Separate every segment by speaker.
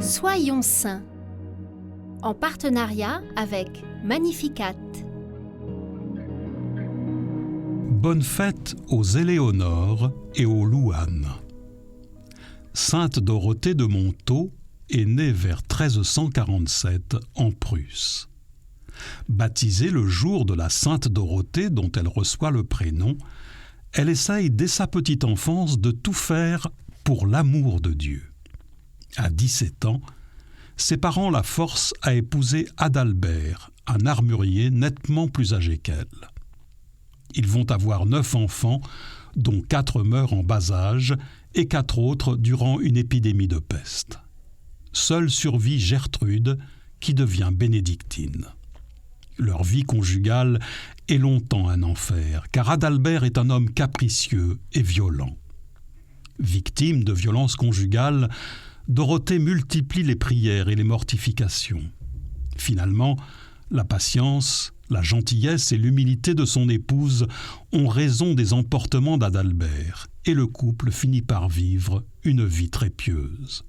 Speaker 1: Soyons saints, en partenariat avec Magnificat.
Speaker 2: Bonne fête aux Éléonore et aux Louanne. Sainte Dorothée de Montaut est née vers 1347 en Prusse. Baptisée le jour de la Sainte Dorothée dont elle reçoit le prénom, elle essaye dès sa petite enfance de tout faire pour l'amour de Dieu. À 17 ans, ses parents la forcent à épouser Adalbert, un armurier nettement plus âgé qu'elle. Ils vont avoir 9 enfants, dont 4 meurent en bas âge et 4 autres durant une épidémie de peste. Seule survit Gertrude, qui devient bénédictine. Leur vie conjugale est longtemps un enfer, car Adalbert est un homme capricieux et violent. Victime de violences conjugales, Dorothée multiplie les prières et les mortifications. Finalement, la patience, la gentillesse et l'humilité de son épouse ont raison des emportements d'Adalbert, et le couple finit par vivre une vie très pieuse.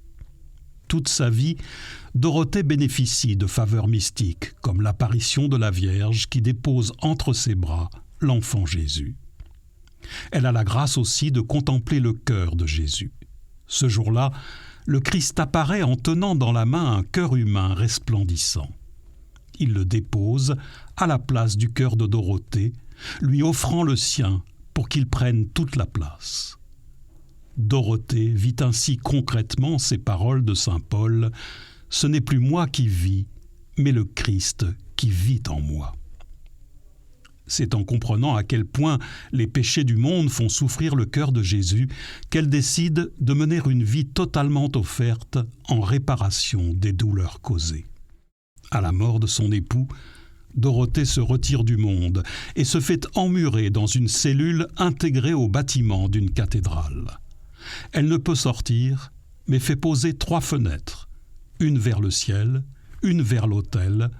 Speaker 2: Toute sa vie, Dorothée bénéficie de faveurs mystiques, comme l'apparition de la Vierge qui dépose entre ses bras l'enfant Jésus. Elle a la grâce aussi de contempler le cœur de Jésus. Ce jour-là, le Christ apparaît en tenant dans la main un cœur humain resplendissant. Il le dépose à la place du cœur de Dorothée, lui offrant le sien pour qu'il prenne toute la place. Dorothée vit ainsi concrètement ces paroles de saint Paul : « Ce n'est plus moi qui vis, mais le Christ qui vit en moi ». C'est en comprenant à quel point les péchés du monde font souffrir le cœur de Jésus qu'elle décide de mener une vie totalement offerte en réparation des douleurs causées. À la mort de son époux, Dorothée se retire du monde et se fait emmurer dans une cellule intégrée au bâtiment d'une cathédrale. Elle ne peut sortir, mais fait poser 3 fenêtres, une vers le ciel, une vers l'autel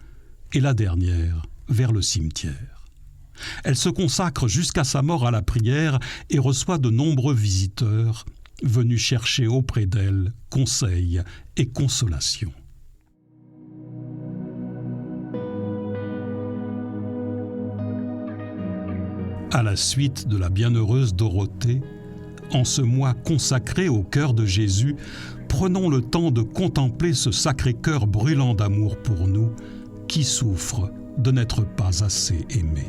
Speaker 2: et la dernière vers le cimetière. Elle se consacre jusqu'à sa mort à la prière et reçoit de nombreux visiteurs venus chercher auprès d'elle conseil et consolation. À la suite de la bienheureuse Dorothée, en ce mois consacré au cœur de Jésus, prenons le temps de contempler ce sacré cœur brûlant d'amour pour nous, qui souffre de n'être pas assez aimé.